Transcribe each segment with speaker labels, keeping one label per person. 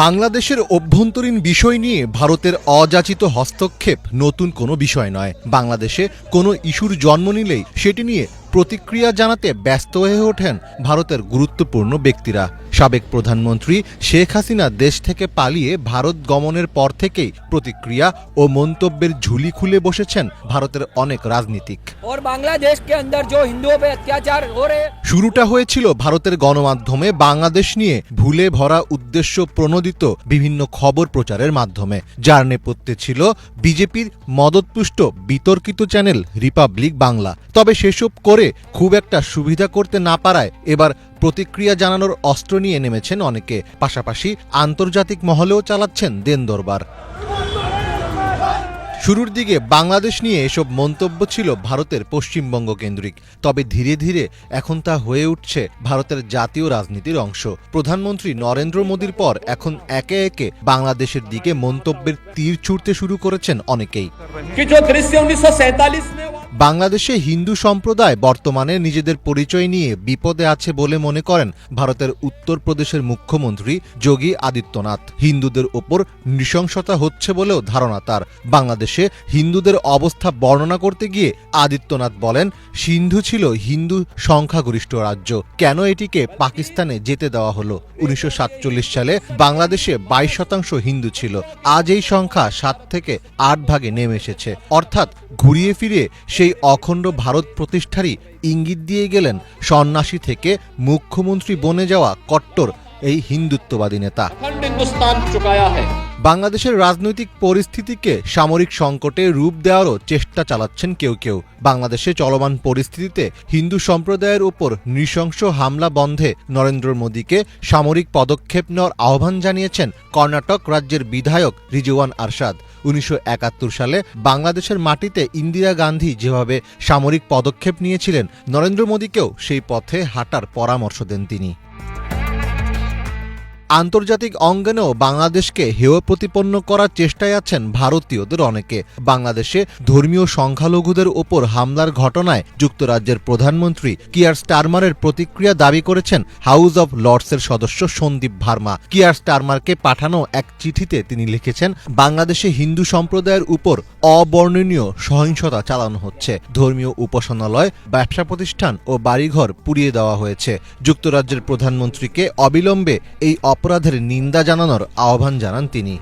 Speaker 1: বাংলাদেশের অভ্যন্তরীণ বিষয় নিয়ে ভারতের অযাচিত হস্তক্ষেপ নতুন কোনো বিষয় নয়। বাংলাদেশে কোনো ইস্যুর জন্ম নিলেই সেটি নিয়ে প্রতিক্রিয়া জানাতে ব্যস্ত হয়ে ওঠেন ভারতের গুরুত্বপূর্ণ ব্যক্তিরা। সাবেক প্রধানমন্ত্রী শেখ হাসিনা দেশ থেকে পালিয়ে ভারত গমনের পর থেকেই প্রতিক্রিয়া ও মন্তব্যের ঝুলি খুলে বসেছেন ভারতের অনেক রাজনীতিক। শুরুটা হয়েছিল ভারতের গণমাধ্যমে বাংলাদেশ নিয়ে ভুলে ভরা উদ্দেশ্য প্রণোদিত বিভিন্ন খবর প্রচারের মাধ্যমে, যার নেপথ্যে ছিল বিজেপির মদতপুষ্ট বিতর্কিত চ্যানেল রিপাবলিক বাংলা। তবে সেসব করে খুব একটা সুবিধা করতে না পারায় এবার প্রতিক্রিয়া জানানোর অস্ত্র নিয়ে নেমেছেন অনেকে, পাশাপাশি আন্তর্জাতিক মহলেও চালাচ্ছেন দেন দরবার। শুরুর দিকে বাংলাদেশ নিয়ে এসব মন্তব্য ছিল ভারতের পশ্চিমবঙ্গ কেন্দ্রিক, তবে ধীরে ধীরে এখন তা হয়ে উঠছে ভারতের জাতীয় রাজনীতির অংশ। প্রধানমন্ত্রী নরেন্দ্র মোদীর পর এখন একে একে বাংলাদেশের দিকে মন্তব্যের তীর ছুঁড়তে শুরু করেছেন অনেকেই। বাংলাদেশে হিন্দু সম্প্রদায় বর্তমানে নিজেদের পরিচয় নিয়ে বিপদে আছে বলে মনে করেন ভারতের উত্তরপ্রদেশের মুখ্যমন্ত্রী যোগী আদিত্যনাথ। হিন্দুদের ওপর নৃশংসতা হচ্ছে বলেও ধারণা তার। বাংলাদেশে হিন্দুদের অবস্থা বর্ণনা করতে গিয়ে আদিত্যনাথ বলেন, সিন্ধু ছিল হিন্দু সংখ্যাগরিষ্ঠ রাজ্য, কেন এটিকে পাকিস্তানে যেতে দেওয়া হলো? 1947 সালে বাংলাদেশে 22% হিন্দু ছিল, আজ এই সংখ্যা 7 থেকে 8 ভাগে নেমে এসেছে। অর্থাৎ ঘুরিয়ে ফিরিয়ে সেই অখণ্ড ভারত প্রতিষ্ঠারই ইঙ্গিত দিয়ে গেলেন সন্ন্যাসী থেকে মুখ্যমন্ত্রী বনে যাওয়া কট্টর এই হিন্দুত্ববাদী নেতা। বাংলাদেশের রাজনৈতিক পরিস্থিতিকে সামরিক সংকটে রূপ দেওয়ারও চেষ্টা চালাচ্ছেন কেউ কেউ। বাংলাদেশে চলমান পরিস্থিতিতে হিন্দু সম্প্রদায়ের উপর নৃশংস হামলা বন্ধে নরেন্দ্র মোদীকে সামরিক পদক্ষেপ নেওয়ার আহ্বান জানিয়েছেন কর্ণাটক রাজ্যের বিধায়ক রিজওয়ান আরশাদ। 1971 সালে বাংলাদেশের মাটিতে ইন্দিরা গান্ধী যেভাবে সামরিক পদক্ষেপ নিয়েছিলেন, নরেন্দ্র মোদীকেও সেই পথে হাঁটার পরামর্শ দেন তিনি। আন্তর্জাতিক অঙ্গনেও বাংলাদেশকে হেয় প্রতিপন্ন করার চেষ্টায় আছেন ভারতীয়দের অনেকে। বাংলাদেশে ধর্মীয় সংখ্যালঘুদের ওপর হামলার ঘটনায় যুক্তরাজ্যের প্রধানমন্ত্রী কিয়ার স্টারমারের প্রতিক্রিয়া দাবি করেছেন হাউস অব লর্ডসের সদস্য সন্দীপ ভার্মা। কিয়ার স্টারমারকে পাঠানো এক চিঠিতে তিনি লিখেছেন, বাংলাদেশে হিন্দু সম্প্রদায়ের উপর অবর্ণনীয় সহিংসতা চালানো হচ্ছে। ধর্মীয় উপাসনালয়, ব্যবসা প্রতিষ্ঠান ও বাড়িঘর পুড়িয়ে দেওয়া হয়েছে। যুক্তরাজ্যের প্রধানমন্ত্রীকে অবিলম্বে এই অপরাধের নিন্দা জানানোর আহ্বান জানান তিনি।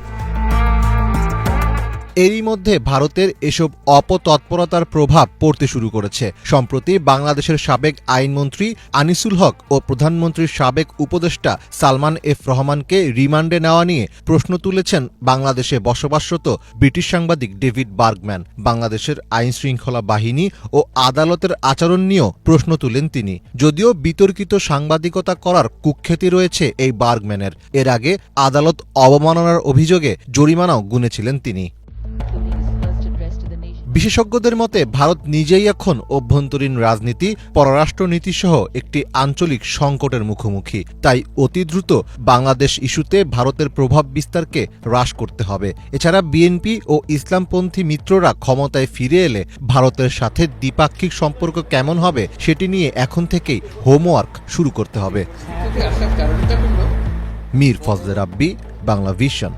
Speaker 1: এরই মধ্যে ভারতের এসব অপতৎপরতার প্রভাব পড়তে শুরু করেছে। সম্প্রতি বাংলাদেশের সাবেক আইনমন্ত্রী আনিসুল হক ও প্রধানমন্ত্রীর সাবেক উপদেষ্টা সালমান এফ রহমানকে রিমান্ডে নেওয়া নিয়ে প্রশ্ন তুলেছেন বাংলাদেশে বসবাসরত ব্রিটিশ সাংবাদিক ডেভিড বার্গম্যান। বাংলাদেশের আইনশৃঙ্খলা বাহিনী ও আদালতের আচরণ নিয়েও প্রশ্ন তুলেন তিনি। যদিও বিতর্কিত সাংবাদিকতা করার কুখ্যাতি রয়েছে এই বার্গম্যানের, এর আগে আদালত অবমাননার অভিযোগে জরিমানাও গুনেছিলেন তিনি। বিশেষজ্ঞদের মতে ভারত নিজেই এখন অভ্যন্তরীণ রাজনীতি, পররাষ্ট্রনীতি সহ একটি আঞ্চলিক সংকটের মুখোমুখি। তাই অতি দ্রুত বাংলাদেশ ইস্যুতে ভারতের প্রভাব বিস্তারকে হ্রাস করতে হবে। এছাড়া বিএনপি ও ইসলামপন্থী মিত্ররা ক্ষমতায় ফিরে এলে ভারতের সাথে দ্বিপাক্ষিক সম্পর্ক কেমন হবে সেটি নিয়ে এখন থেকেই হোমওয়ার্ক শুরু করতে হবে। মীর ফজলে রাব্বি, বাংলা ভিশন।